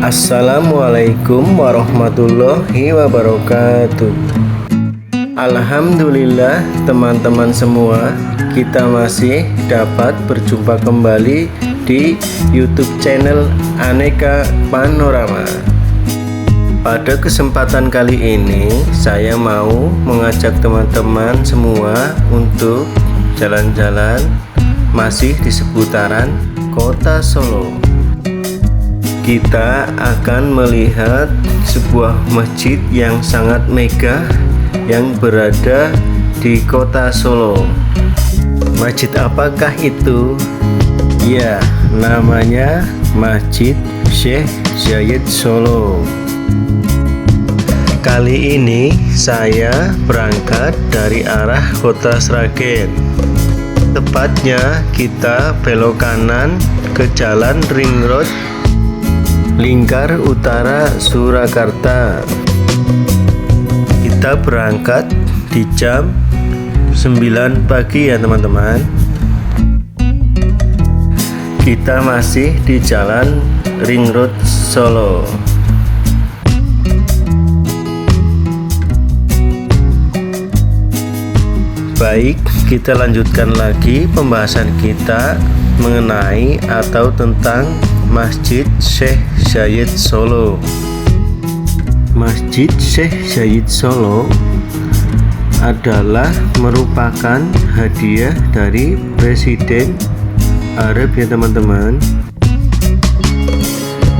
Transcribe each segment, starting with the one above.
Assalamualaikum warahmatullahi wabarakatuh. Alhamdulillah teman-teman semua, kita masih dapat berjumpa kembali di YouTube channel Aneka Panorama. Pada kesempatan kali ini saya mau mengajak teman-teman semua untuk jalan-jalan masih di seputaran Kota Solo. Kita akan melihat sebuah masjid yang sangat megah yang berada di Kota Solo. Masjid apakah itu? Ya, namanya Masjid Syekh Zayed Solo. Kali ini saya berangkat dari arah Kota Sragen. Tepatnya kita belok kanan ke Jalan Ring Road Lingkar Utara Surakarta. Kita berangkat di jam 9 pagi ya teman-teman. Kita masih di Jalan Ring Road Solo. Baik, kita lanjutkan lagi pembahasan kita mengenai atau tentang Masjid Syekh Zayed Solo. Masjid Syekh Zayed Solo adalah merupakan hadiah dari Presiden Arab ya teman-teman.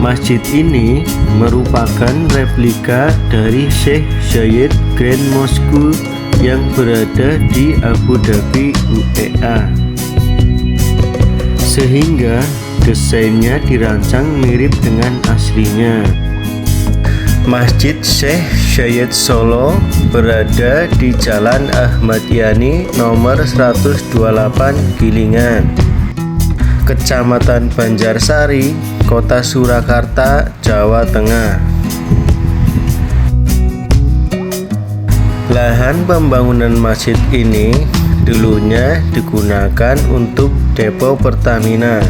Masjid ini merupakan replika dari Syekh Zayed Grand Mosque yang berada di Abu Dhabi UEA, sehingga desainnya dirancang mirip dengan aslinya. Masjid Syekh Zayed Solo berada di Jalan Ahmad Yani nomor 128 Gilingan, Kecamatan Banjarsari, Kota Surakarta, Jawa Tengah. Lahan pembangunan masjid ini dulunya digunakan untuk depo Pertamina.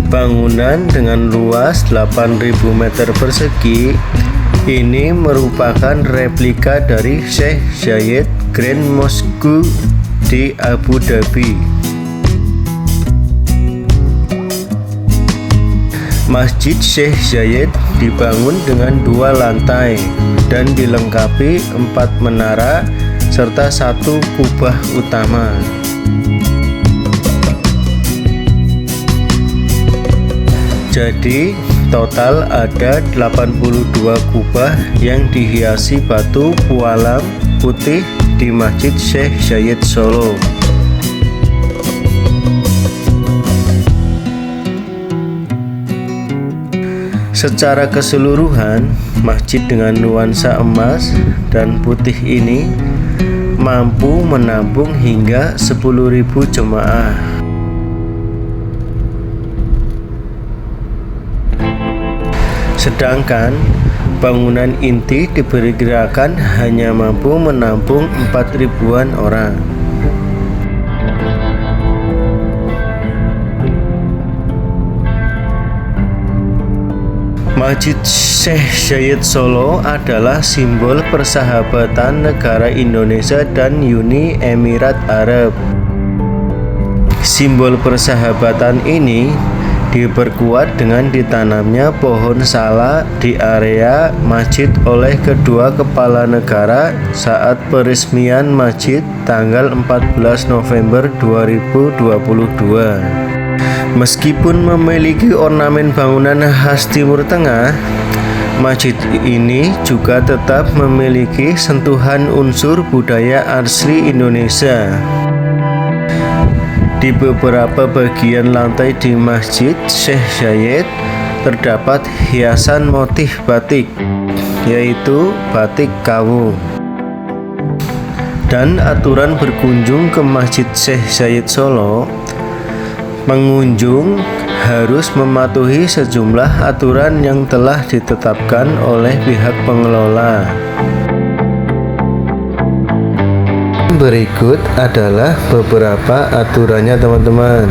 Bangunan dengan luas 8.000 meter persegi ini merupakan replika dari Syekh Zayed Grand Mosque di Abu Dhabi. Masjid Syekh Zayed dibangun dengan 2 lantai dan dilengkapi 4 menara serta 1 kubah utama. Jadi total ada 82 kubah yang dihiasi batu pualam putih di Masjid Syekh Zayed Solo. Secara keseluruhan, masjid dengan nuansa emas dan putih ini mampu menampung hingga 10.000 jemaah. Sedangkan bangunan inti diperkirakan hanya mampu menampung 4.000-an orang. Masjid Syekh Zayed Solo adalah simbol persahabatan negara Indonesia dan Uni Emirat Arab. Simbol persahabatan ini diperkuat dengan ditanamnya pohon sala di area masjid oleh kedua kepala negara saat peresmian masjid tanggal 14 November 2022. Meskipun memiliki ornamen bangunan khas Timur Tengah, masjid ini juga tetap memiliki sentuhan unsur budaya asli Indonesia. Di beberapa bagian lantai di Masjid Syekh Zayed terdapat hiasan motif batik, yaitu batik Kawu. Dan aturan berkunjung ke Masjid Syekh Zayed Solo, pengunjung harus mematuhi sejumlah aturan yang telah ditetapkan oleh pihak pengelola. Berikut adalah beberapa aturannya teman-teman.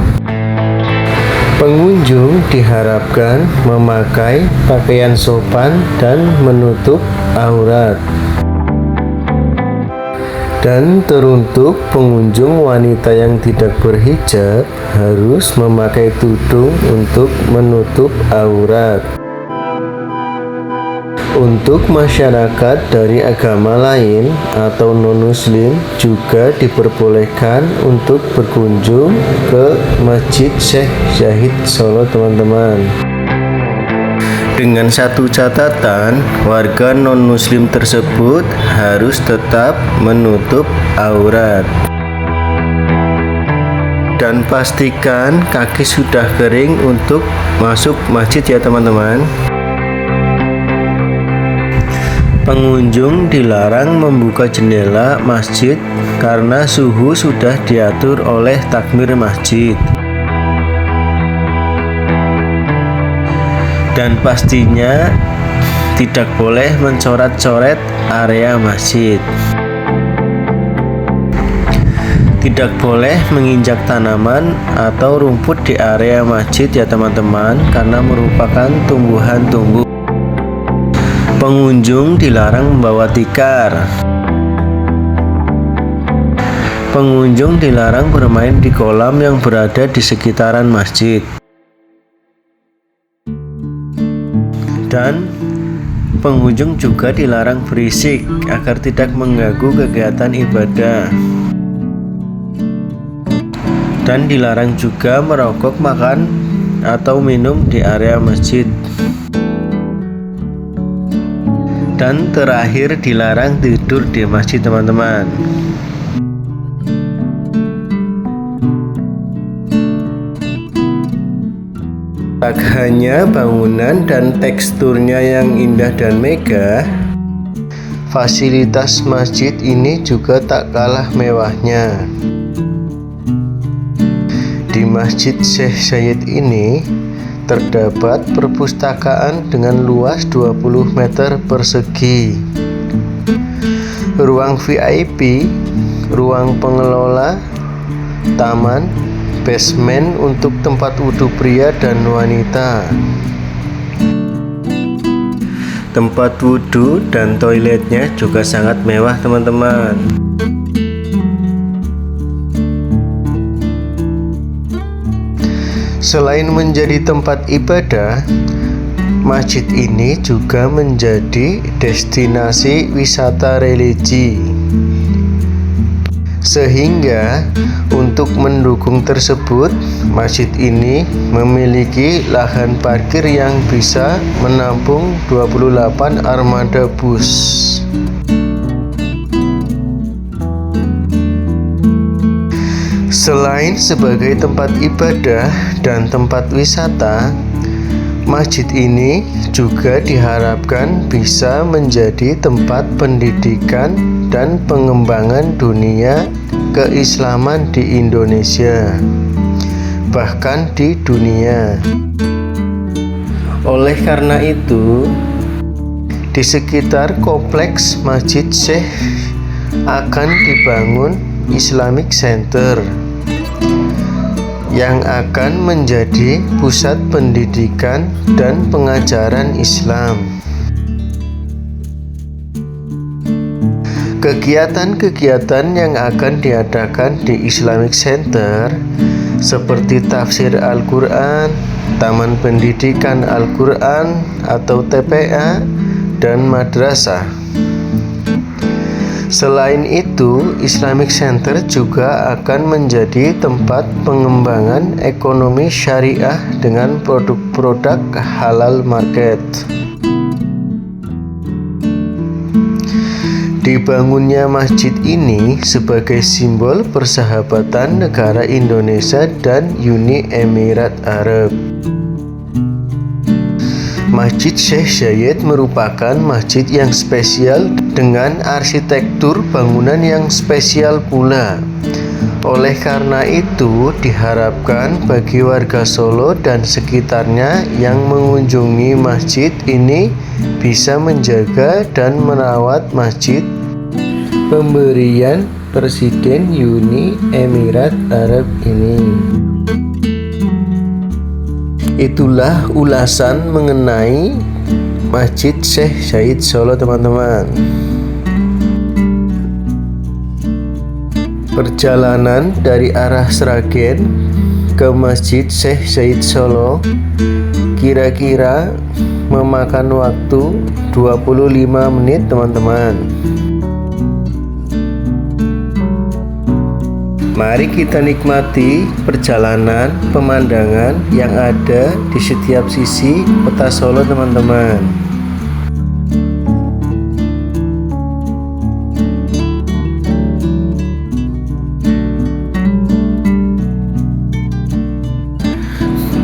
Pengunjung diharapkan memakai pakaian sopan dan menutup aurat. Dan teruntuk pengunjung wanita yang tidak berhijab harus memakai tudung untuk menutup aurat. Untuk masyarakat dari agama lain atau non-muslim juga diperbolehkan untuk berkunjung ke Masjid Syekh Zayed Solo, teman-teman. Dengan satu catatan, warga non-muslim tersebut harus tetap menutup aurat. Dan pastikan kaki sudah kering untuk masuk masjid ya, teman-teman. Pengunjung dilarang membuka jendela masjid karena suhu sudah diatur oleh takmir masjid. Dan pastinya tidak boleh mencoret-coret area masjid. Tidak boleh menginjak tanaman atau rumput di area masjid ya, teman-teman, karena merupakan tumbuhan tumbuh. Pengunjung dilarang membawa tikar. Pengunjung dilarang bermain di kolam yang berada di sekitaran masjid. Dan pengunjung juga dilarang berisik agar tidak mengganggu kegiatan ibadah. Dan dilarang juga merokok, makan, atau minum di area masjid. Dan terakhir dilarang tidur di masjid, teman-teman. Tak hanya bangunan dan teksturnya yang indah dan megah, fasilitas masjid ini juga tak kalah mewahnya. Di Masjid Syekh Zayed ini terdapat perpustakaan dengan luas 20 meter persegi, ruang VIP, ruang pengelola, taman, basement untuk tempat wudhu pria dan wanita. Tempat wudhu dan toiletnya juga sangat mewah, teman-teman. Selain menjadi tempat ibadah, masjid ini juga menjadi destinasi wisata religi. Sehingga untuk mendukung tersebut, masjid ini memiliki lahan parkir yang bisa menampung 28 armada bus. Selain sebagai tempat ibadah dan tempat wisata, masjid ini juga diharapkan bisa menjadi tempat pendidikan dan pengembangan dunia keislaman di Indonesia, bahkan di dunia. Oleh karena itu, di sekitar kompleks Masjid Syekh akan dibangun Islamic Center yang akan menjadi pusat pendidikan dan pengajaran Islam. Kegiatan-kegiatan yang akan diadakan di Islamic Center seperti tafsir Al-Quran, taman pendidikan Al-Quran atau TPA, dan madrasah. Selain itu, Islamic Center juga akan menjadi tempat pengembangan ekonomi syariah dengan produk-produk halal market. Dibangunnya masjid ini sebagai simbol persahabatan negara Indonesia dan Uni Emirat Arab. Masjid Syekh Zayed merupakan masjid yang spesial dengan arsitektur bangunan yang spesial pula. Oleh karena itu, diharapkan bagi warga Solo dan sekitarnya yang mengunjungi masjid ini bisa menjaga dan merawat masjid pemberian Presiden Uni Emirat Arab ini. Itulah ulasan mengenai Masjid Syekh Zaid Solo, teman-teman. Perjalanan dari arah Sragen ke Masjid Syekh Zaid Solo kira-kira memakan waktu 25 menit, teman-teman. Mari kita nikmati perjalanan pemandangan yang ada di setiap sisi kota Solo, teman-teman.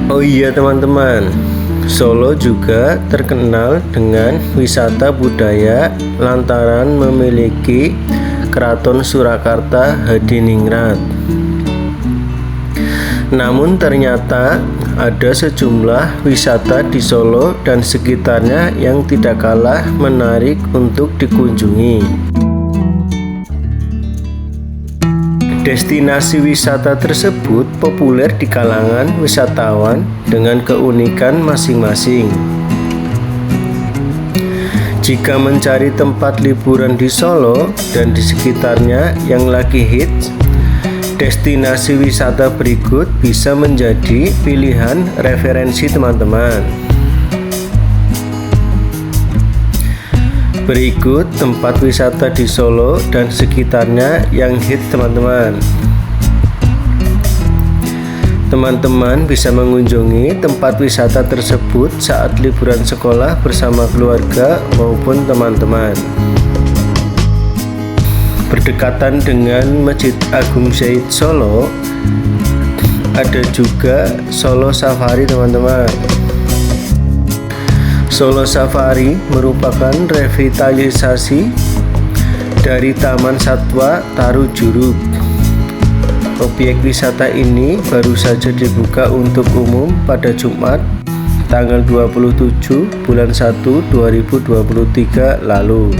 Oh iya, teman-teman, Solo juga terkenal dengan wisata budaya lantaran memiliki Keraton Surakarta Hadiningrat. Namun ternyata ada sejumlah wisata di Solo dan sekitarnya yang tidak kalah menarik untuk dikunjungi. Destinasi wisata tersebut populer di kalangan wisatawan dengan keunikan masing-masing. Jika mencari tempat liburan di Solo dan di sekitarnya yang lagi hits, destinasi wisata berikut bisa menjadi pilihan referensi, teman-teman. Berikut tempat wisata di Solo dan sekitarnya yang hits, teman-teman. Teman-teman bisa mengunjungi tempat wisata tersebut saat liburan sekolah bersama keluarga maupun teman-teman. Berdekatan dengan Masjid Agung Zaid Solo, ada juga Solo Safari, teman-teman. Solo Safari merupakan revitalisasi dari Taman Satwa Tarujuruk. Objek wisata ini baru saja dibuka untuk umum pada Jumat tanggal 27 bulan 1 2023 lalu.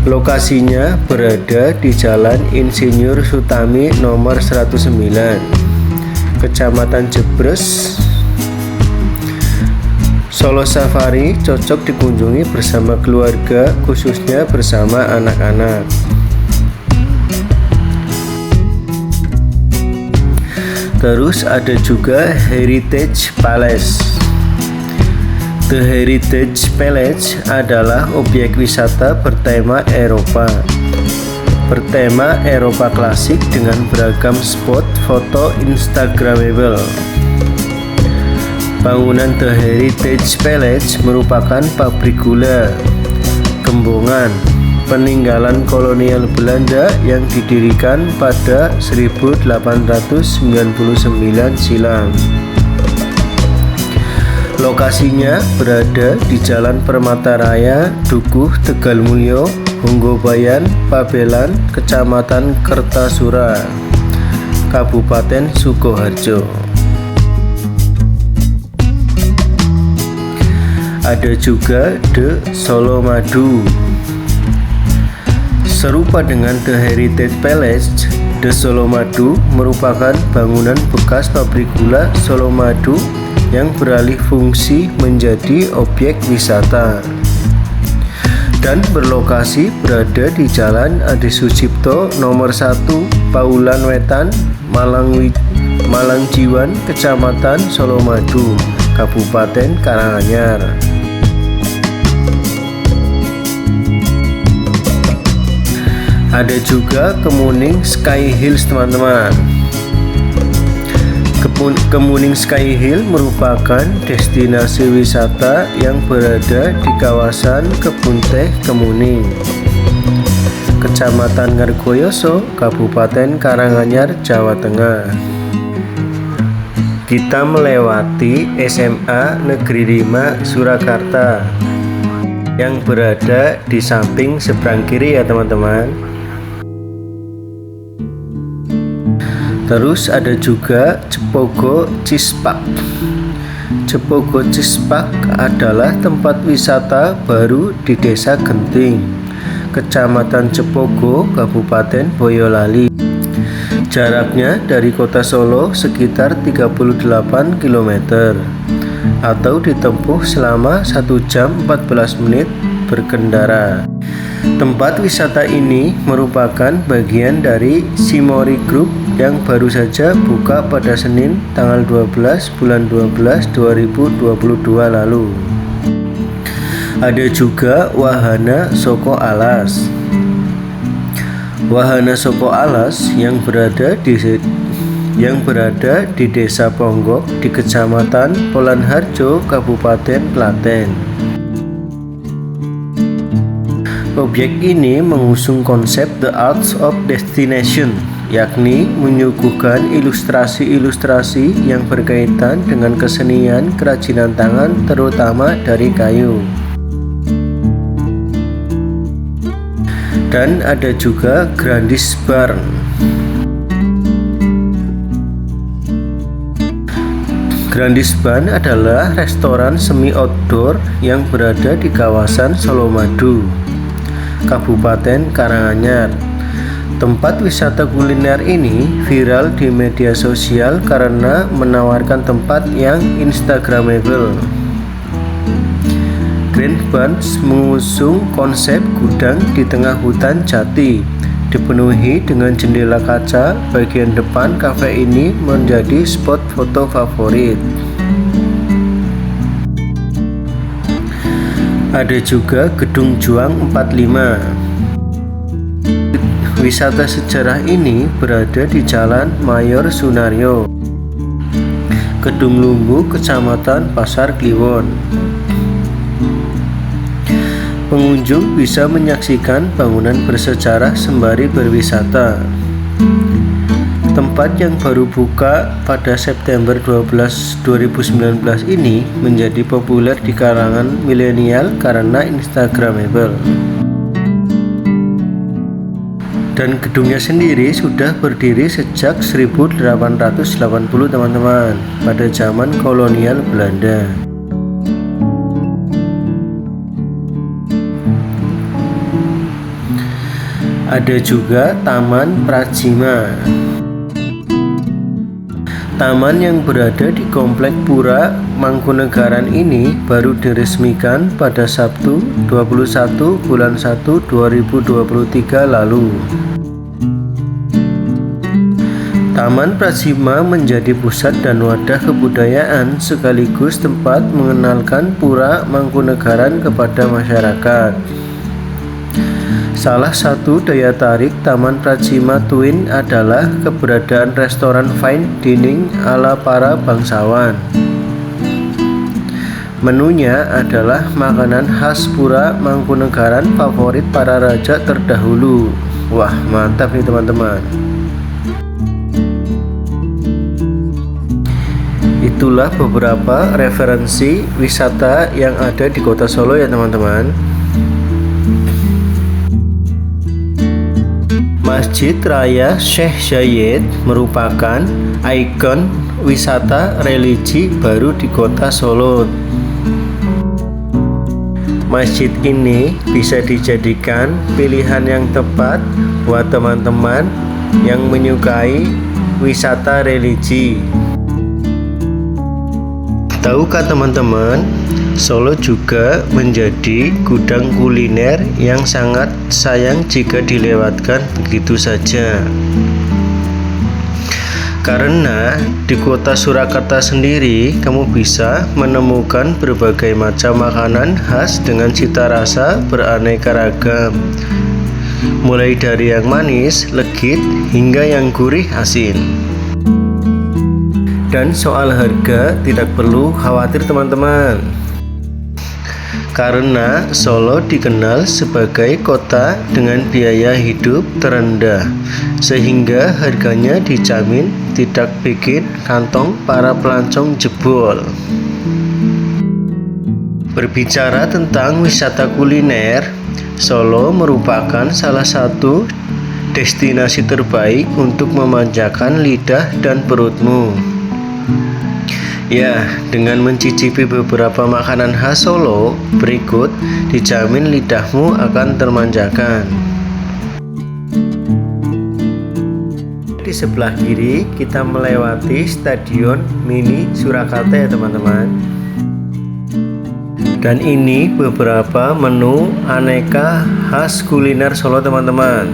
Lokasinya berada di Jalan Insinyur Sutami nomor 109, Kecamatan Jebres. Solo Safari cocok dikunjungi bersama keluarga, khususnya bersama anak-anak. Terus ada juga Heritage Palace. The Heritage Palace adalah objek wisata bertema Eropa. Bertema Eropa klasik dengan beragam spot foto instagramable. Bangunan The Heritage Palace merupakan pabrik gula, gembongan, peninggalan kolonial Belanda yang didirikan pada 1899 silam. Lokasinya berada di Jalan Permata Raya, Dukuh, Tegalmulyo, Hunggobayan, Pabelan, Kecamatan Kertasura, Kabupaten Sukoharjo. Ada juga The Solo Madu. Serupa dengan The Heritage Palace, The Solo Madu merupakan bangunan bekas pabrik gula Solo Madu yang beralih fungsi menjadi objek wisata dan berlokasi berada di Jalan Adi Sucipto nomor 1 Paulan Wetan, Malangjiwan, Kecamatan Solo Madu, Kabupaten Karanganyar. Ada juga Kemuning Sky Hills, teman-teman. Kemuning Sky Hill merupakan destinasi wisata yang berada di kawasan Kebun Teh Kemuning, Kecamatan Ngargoyoso, Kabupaten Karanganyar, Jawa Tengah. Kita melewati SMA Negeri 5 Surakarta yang berada di samping seberang kiri ya, teman-teman. Terus ada juga Cepogo Cispak. Cepogo Cispak adalah tempat wisata baru di Desa Genting, Kecamatan Cepogo, Kabupaten Boyolali. Jaraknya dari kota Solo sekitar 38 km atau ditempuh selama 1 jam 14 menit berkendara. Tempat wisata ini merupakan bagian dari Shimori Group yang baru saja buka pada Senin tanggal 12 bulan 12 2022 lalu. Ada juga Wahana Soko Alas. Wahana Soko Alas yang berada di Desa Ponggok di Kecamatan Polanharjo, Kabupaten Klaten. Objek ini mengusung konsep The Arts of Destination, yakni menyuguhkan ilustrasi-ilustrasi yang berkaitan dengan kesenian kerajinan tangan terutama dari kayu. Dan ada juga Grandis Barn. Grandis Barn adalah restoran semi outdoor yang berada di kawasan Solomadu, Kabupaten Karanganyar. Tempat wisata kuliner ini viral di media sosial karena menawarkan tempat yang instagramable. Grand Barns mengusung konsep gudang di tengah hutan jati, dipenuhi dengan jendela kaca. Bagian depan kafe ini menjadi spot foto favorit. Ada juga Gedung Juang 45. Wisata sejarah ini berada di Jalan Mayor Sunario, Kedung Lumbu, Kecamatan Pasar Kliwon. Pengunjung bisa menyaksikan bangunan bersejarah sembari berwisata. Tempat yang baru buka pada September 12, 2019 ini menjadi populer di kalangan milenial karena instagramable. Dan gedungnya sendiri sudah berdiri sejak 1880 teman-teman, pada zaman kolonial Belanda. Ada juga Taman Pracima. Taman yang berada di Komplek Pura Mangkunegaran ini baru diresmikan pada Sabtu 21 bulan 1 2023 lalu. Taman Pracima menjadi pusat dan wadah kebudayaan sekaligus tempat mengenalkan Pura Mangkunegaran kepada masyarakat. Salah satu daya tarik Taman Pracima Twin adalah keberadaan restoran fine dining ala para bangsawan. Menunya adalah makanan khas Pura Mangkunegaran favorit para raja terdahulu. Wah, mantap nih teman-teman. Itulah beberapa referensi wisata yang ada di Kota Solo ya teman-teman. Masjid Raya Syekh Zayed merupakan ikon wisata religi baru di Kota Solo. Masjid ini bisa dijadikan pilihan yang tepat buat teman-teman yang menyukai wisata religi. Tahukah teman-teman, Solo juga menjadi gudang kuliner yang sangat sayang jika dilewatkan begitu saja. Karena di kota Surakarta sendiri kamu bisa menemukan berbagai macam makanan khas dengan cita rasa beraneka ragam. Mulai dari yang manis, legit, hingga yang gurih asin. Dan soal harga tidak perlu khawatir teman-teman, karena Solo dikenal sebagai kota dengan biaya hidup terendah, sehingga harganya dijamin tidak bikin kantong para pelancong jebol. Berbicara tentang wisata kuliner, Solo merupakan salah satu destinasi terbaik untuk memanjakan lidah dan perutmu. Ya, dengan mencicipi beberapa makanan khas Solo berikut, dijamin lidahmu akan termanjakan. Di di sebelah kiri kita melewati Stadion Mini Surakarta ya teman-teman. Dan ini beberapa menu aneka khas kuliner Solo teman-teman.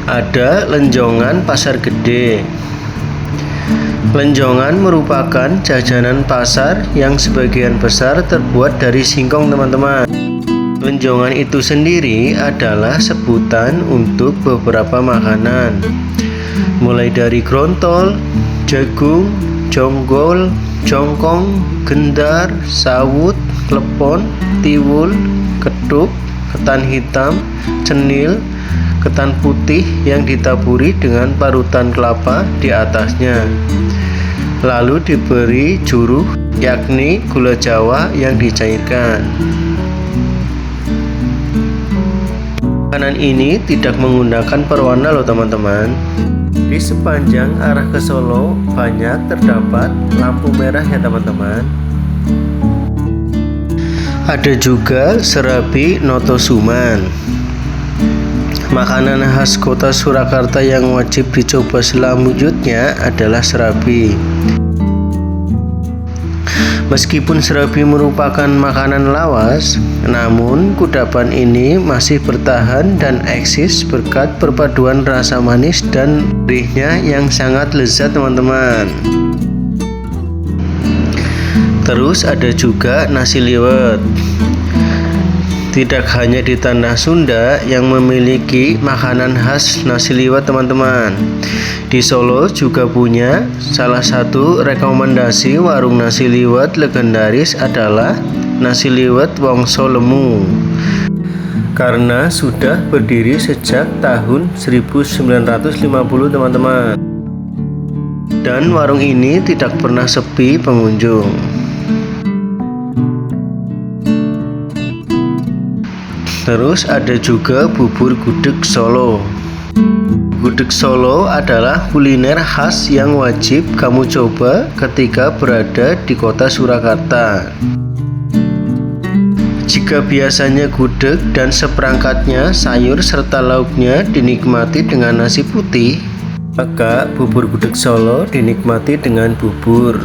Ada lenjongan pasar gede. Lenjongan merupakan jajanan pasar yang sebagian besar terbuat dari singkong teman-teman. Lenjongan itu sendiri adalah sebutan untuk beberapa makanan, mulai dari grontol, jagung, jonggol, jongkong, gendar, sawut, klepon, tiwul, ketuk, ketan hitam, cenil, ketan putih yang ditaburi dengan parutan kelapa di atasnya. Lalu diberi juruh, yakni gula Jawa yang dicairkan. Makanan ini tidak menggunakan perwarna loh teman-teman. Di sepanjang arah ke Solo banyak terdapat lampu merah ya teman-teman. Ada juga serabi Noto Suman. Makanan khas kota Surakarta yang wajib dicoba selanjutnya adalah serabi. Meskipun serabi merupakan makanan lawas, namun kudapan ini masih bertahan dan eksis berkat perpaduan rasa manis dan gurihnya yang sangat lezat teman-teman. Terus ada juga nasi liwet. Tidak hanya di tanah Sunda yang memiliki makanan khas nasi liwet teman-teman. Di Solo juga punya salah satu rekomendasi warung nasi liwet legendaris adalah Nasi Liwet Wongso Lemu. Karena sudah berdiri sejak tahun 1950 teman-teman. Dan warung ini tidak pernah sepi pengunjung. Terus ada juga bubur gudeg Solo. Gudeg Solo adalah kuliner khas yang wajib kamu coba ketika berada di kota Surakarta. Jika biasanya gudeg dan seperangkatnya sayur serta lauknya dinikmati dengan nasi putih, maka bubur gudeg Solo dinikmati dengan bubur.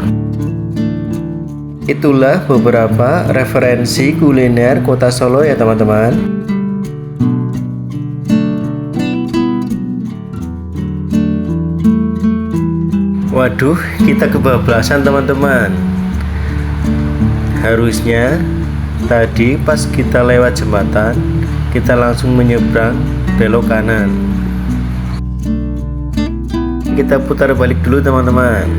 Itulah beberapa referensi kuliner kota Solo ya teman-teman. Waduh, kita kebablasan teman-teman. Harusnya tadi pas kita lewat jembatan, kita langsung menyeberang belok kanan. Kita putar balik dulu teman-teman.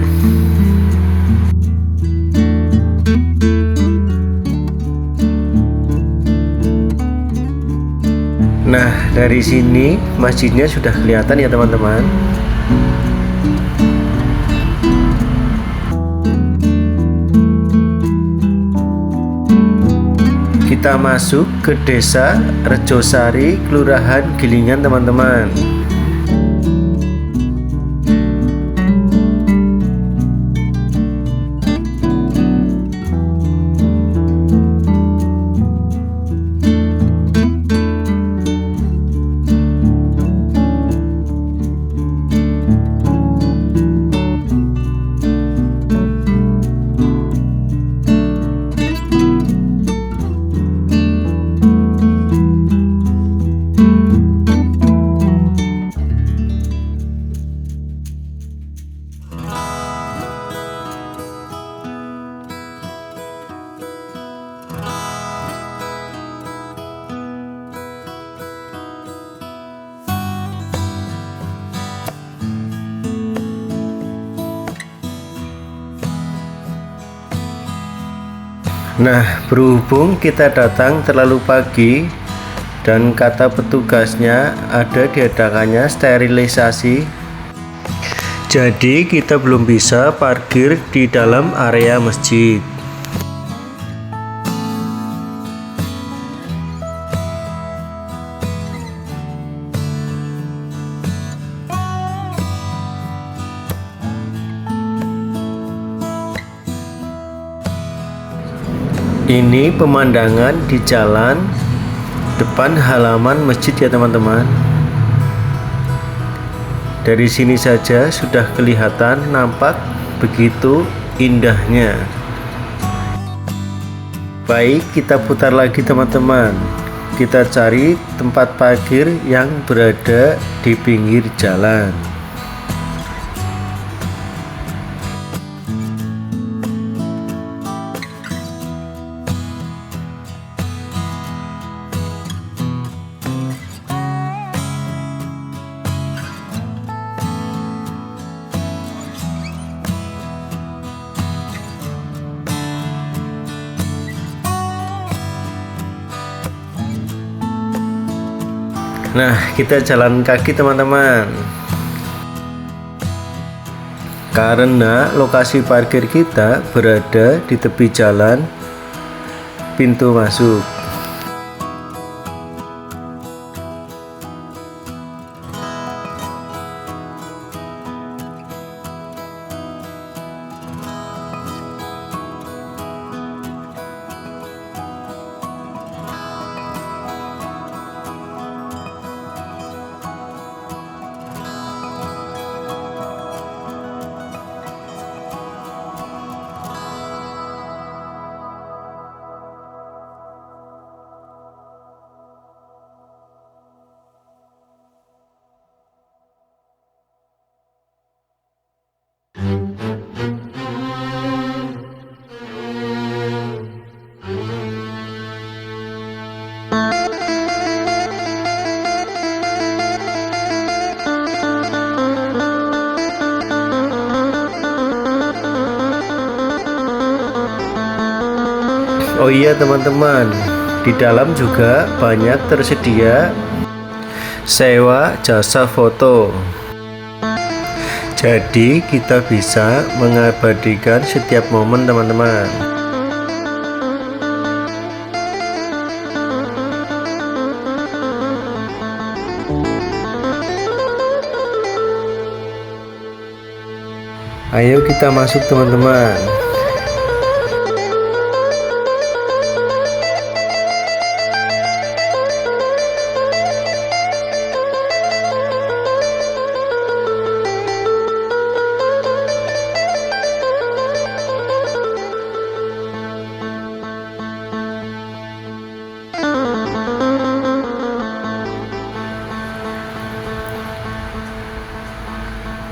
Nah, dari sini masjidnya sudah kelihatan ya teman-teman. Kita masuk ke Desa Rejosari, Kelurahan Gilingan teman-teman. Nah, berhubung kita datang terlalu pagi dan kata petugasnya ada diadakannya sterilisasi, jadi kita belum bisa parkir di dalam area masjid. Ini pemandangan di jalan depan halaman masjid ya teman-teman. Dari sini saja sudah kelihatan nampak begitu indahnya. Baik, kita putar lagi teman-teman. Kita cari tempat parkir yang berada di pinggir jalan. Nah, kita jalan kaki teman-teman. Karena lokasi parkir kita berada di tepi jalan pintu masuk. Oh iya teman-teman, di dalam juga banyak tersedia sewa jasa foto. Jadi kita bisa mengabadikan setiap momen teman-teman. Ayo kita masuk teman-teman.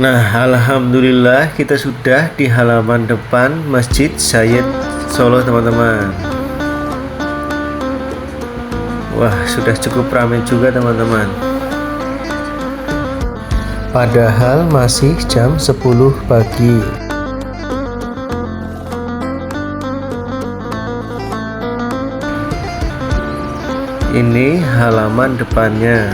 Nah, alhamdulillah kita sudah di halaman depan Masjid Sayyid Solo teman-teman. Wah, sudah cukup ramai juga teman-teman. Padahal masih jam 10 pagi. Ini halaman depannya.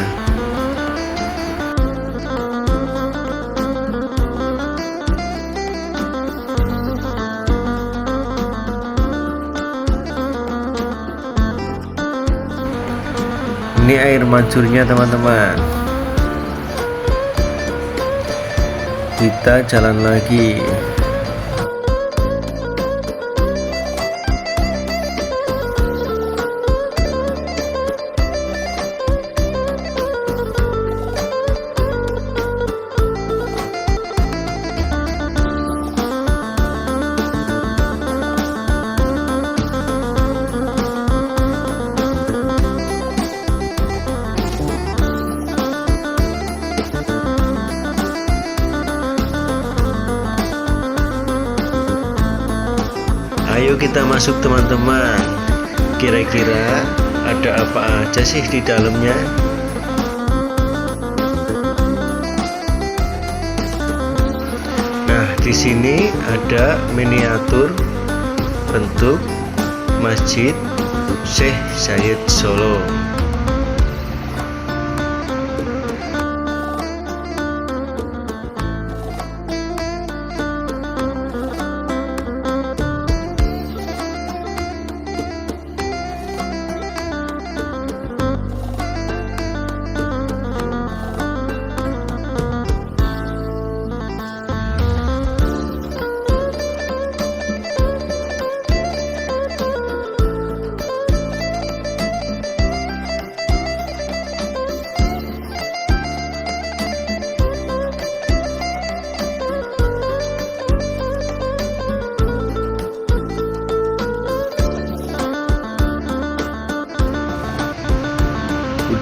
Ini air mancurnya teman-teman. Kita jalan lagi. Ayo kita masuk teman-teman. Kira-kira ada apa aja sih di dalamnya? Nah, di sini ada miniatur bentuk Masjid Syekh Sayyid Solo.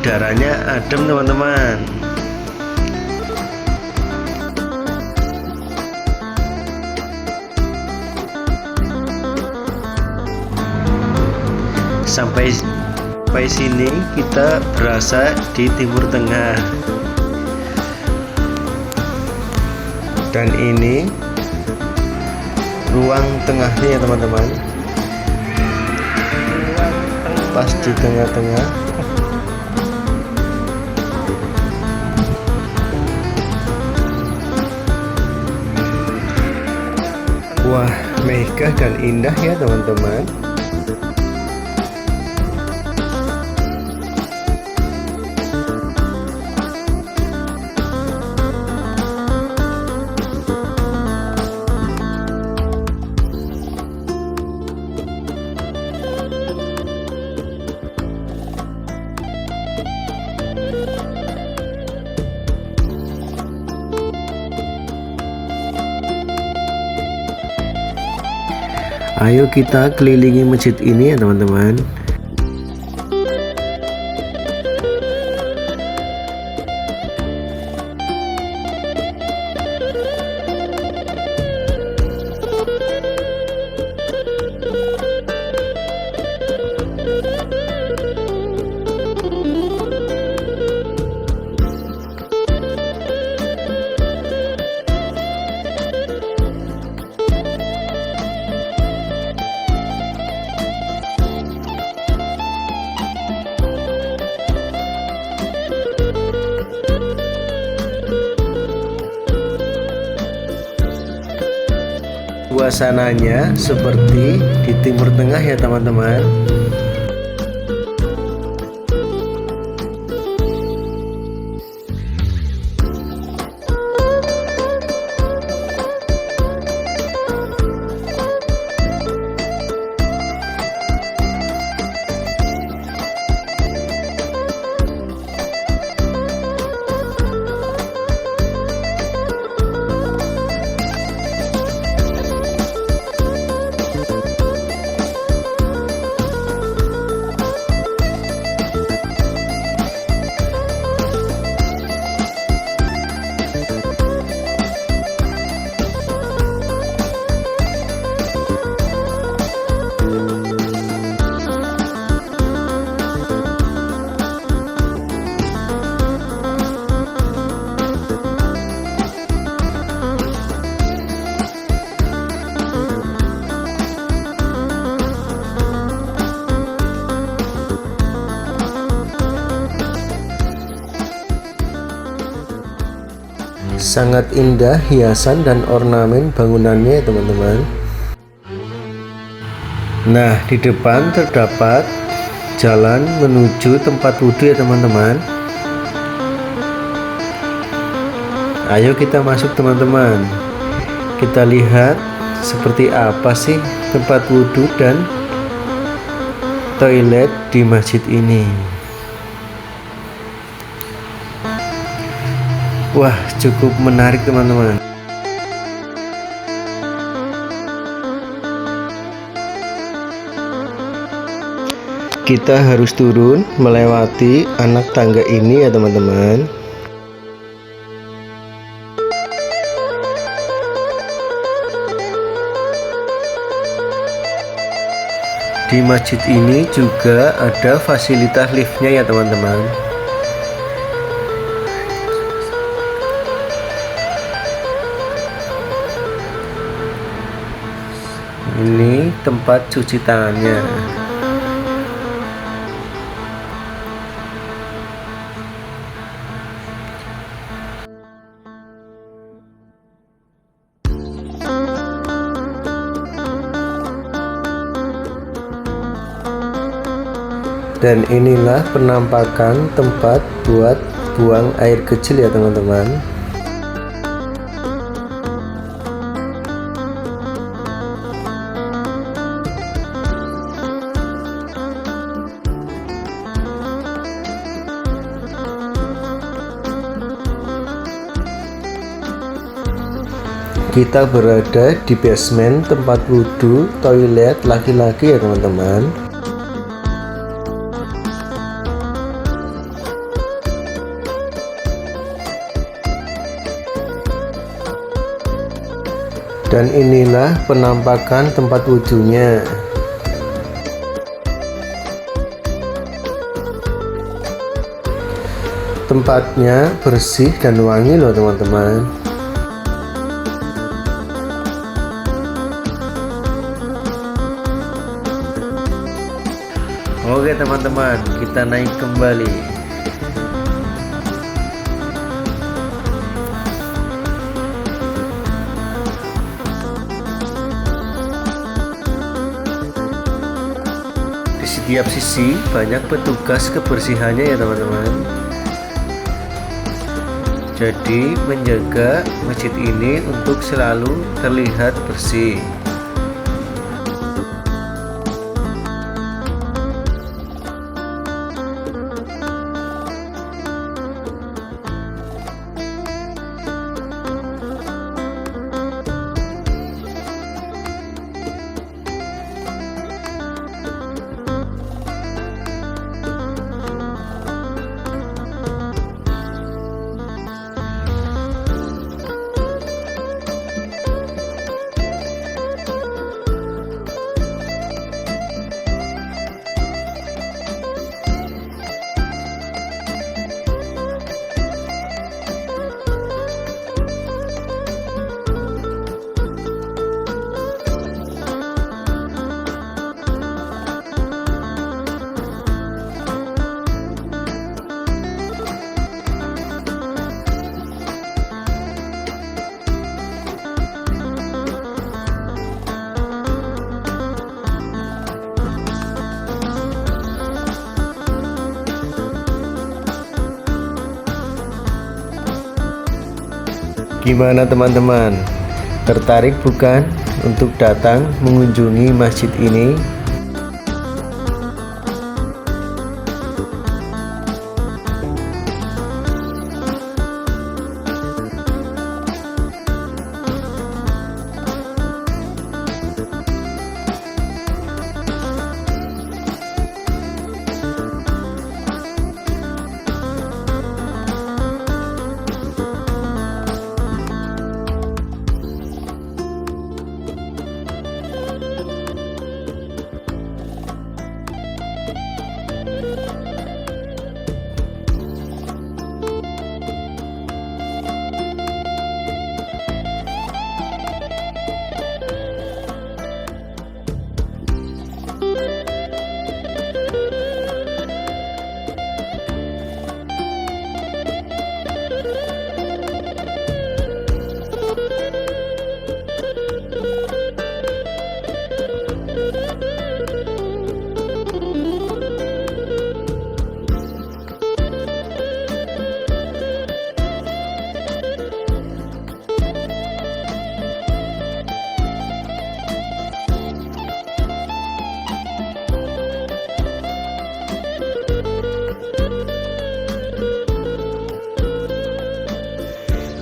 udaranya adem teman-teman. Sampai sini kita berasa di Timur Tengah. Dan ini ruang tengahnya ya teman-teman. Pas di tengah-tengah. Wah, megah dan indah ya teman-teman. Ayo kita kelilingi masjid ini ya teman-teman. Suasananya seperti di Timur Tengah ya teman-teman. Sangat indah hiasan dan ornamen bangunannya teman-teman. Nah, di depan terdapat jalan menuju tempat wudhu ya teman-teman. Ayo kita masuk teman-teman. Kita lihat seperti apa sih tempat wudhu dan toilet di masjid ini. Wah, cukup menarik teman-teman. Kita harus turun melewati anak tangga ini ya teman-teman. Di masjid ini juga ada fasilitas liftnya ya teman-teman. Ini tempat cuci tangannya. Dan inilah penampakan tempat buat buang air kecil ya teman-teman. Kita berada di basement tempat wudhu toilet laki-laki ya teman-teman. Dan inilah penampakan tempat wudhunya. Tempatnya bersih dan wangi loh teman-teman. Oke teman-teman, kita naik kembali. Di setiap sisi banyak petugas kebersihannya ya teman-teman. Jadi menjaga masjid ini untuk selalu terlihat bersih. Gimana teman-teman? Tertarik bukan untuk datang mengunjungi masjid ini?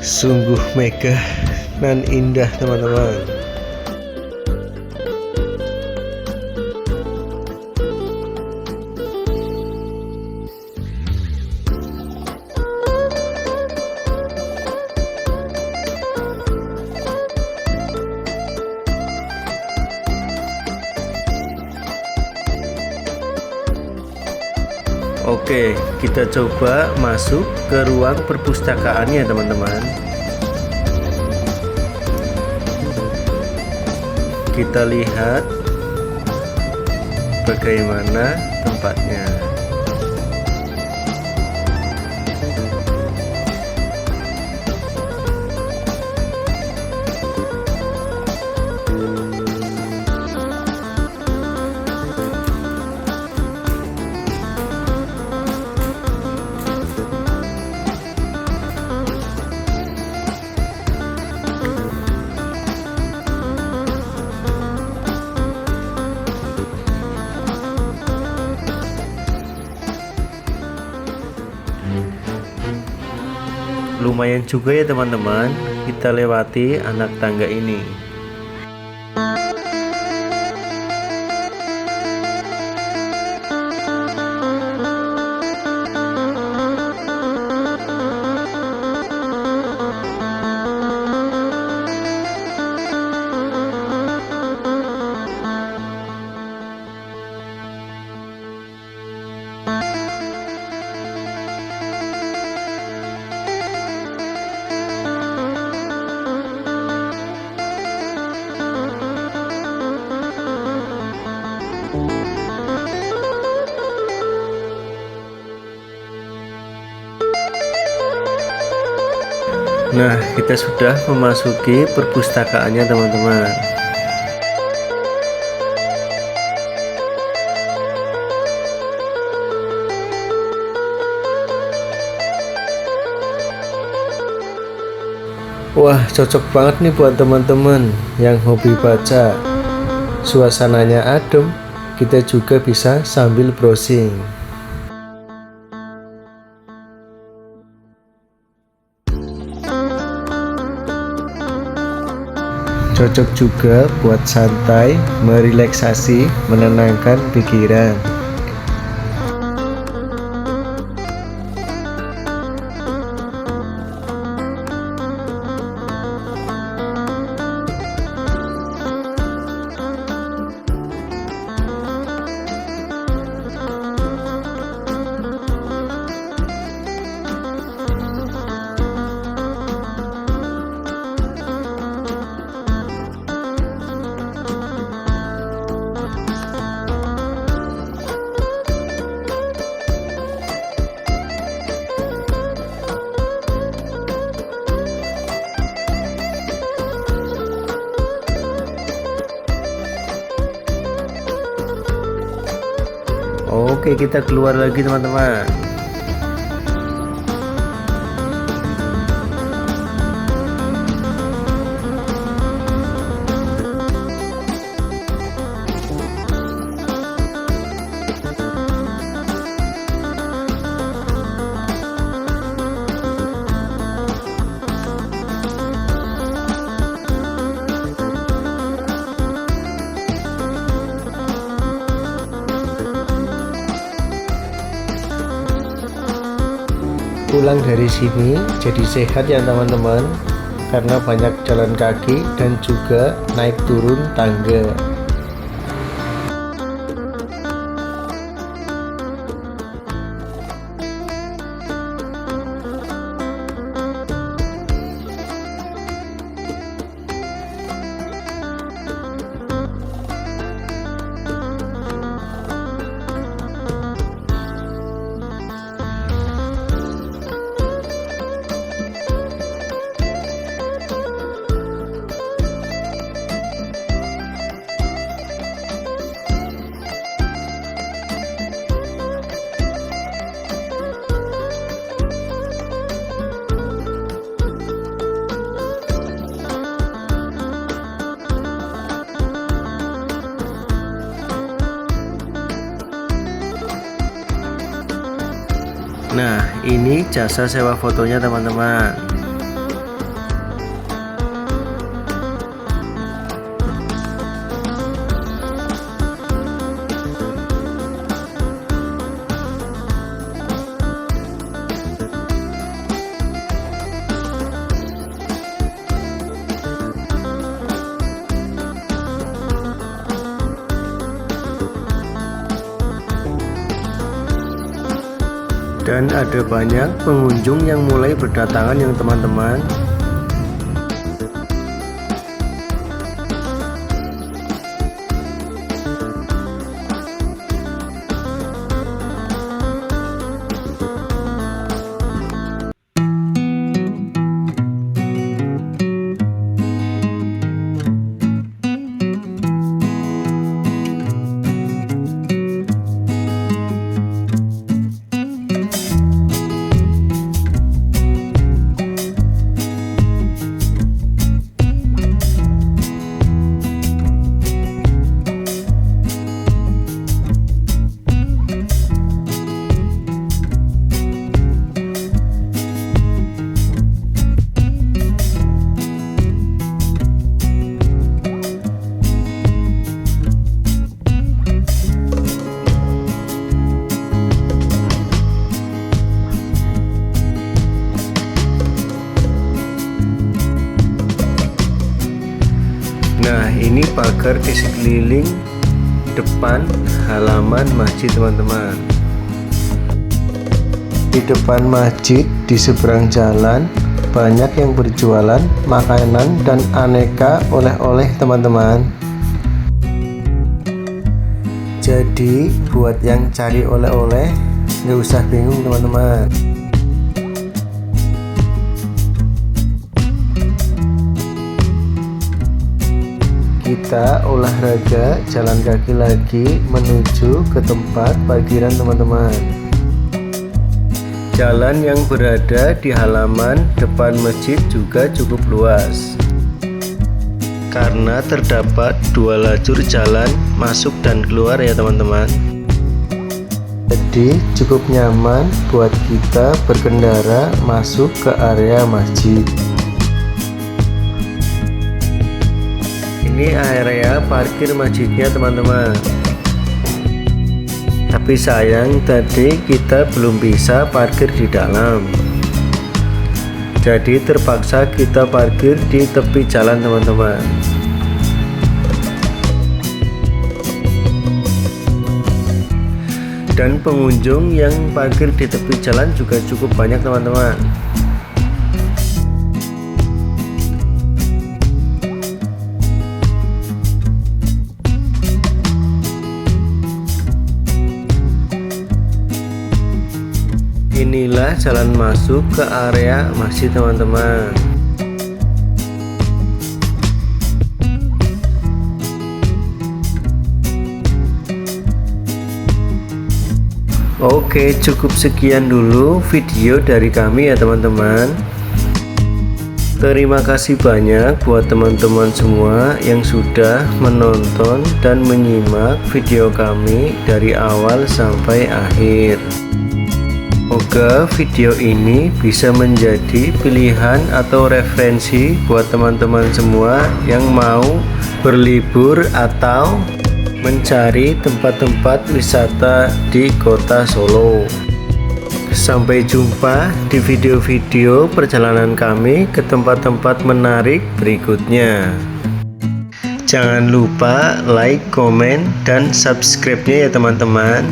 Sungguh megah dan indah teman-teman. Oke, kita coba masuk ke ruang perpustakaannya teman-teman. Kita lihat bagaimana tempatnya. Lumayan juga ya teman-teman, kita lewati anak tangga ini. Nah, kita sudah memasuki perpustakaannya teman-teman. Wah, cocok banget nih buat teman-teman yang hobi baca. Suasananya adem, kita juga bisa sambil browsing. Cocok juga buat santai, merelaksasi, menenangkan pikiran. Oke, kita keluar lagi teman-teman. Pulang dari sini jadi sehat ya teman-teman, karena banyak jalan kaki dan juga naik turun tangga. Nah, ini jasa sewa fotonya teman-teman. Dan ada banyak pengunjung yang mulai berdatangan yang teman-teman. Nah, ini pagar di sekeliling depan halaman masjid teman-teman. Di depan masjid di seberang jalan banyak yang berjualan makanan dan aneka oleh-oleh teman-teman. Jadi buat yang cari oleh-oleh nggak usah bingung teman-teman. kita olahraga jalan kaki lagi menuju ke tempat parkiran teman-teman. Jalan yang berada di halaman depan masjid juga cukup luas, karena terdapat 2 lajur jalan masuk dan keluar ya teman-teman. Jadi cukup nyaman buat kita berkendara masuk ke area masjid. Ini area parkir masjidnya teman-teman. Tapi sayang tadi kita belum bisa parkir di dalam. Jadi terpaksa kita parkir di tepi jalan teman-teman. Dan pengunjung yang parkir di tepi jalan juga cukup banyak teman-teman. Inilah jalan masuk ke area masjid teman-teman. Oke, cukup sekian dulu video dari kami ya teman-teman. Terima kasih banyak buat teman-teman semua yang sudah menonton dan menyimak video kami dari awal sampai akhir. Semoga video ini bisa menjadi pilihan atau referensi buat teman-teman semua yang mau berlibur atau mencari tempat-tempat wisata di kota Solo. Sampai jumpa di video-video perjalanan kami ke tempat-tempat menarik berikutnya. Jangan lupa like, komen, dan subscribe-nya ya teman-teman.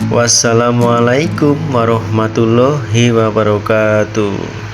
Wassalamualaikum warahmatullahi wabarakatuh.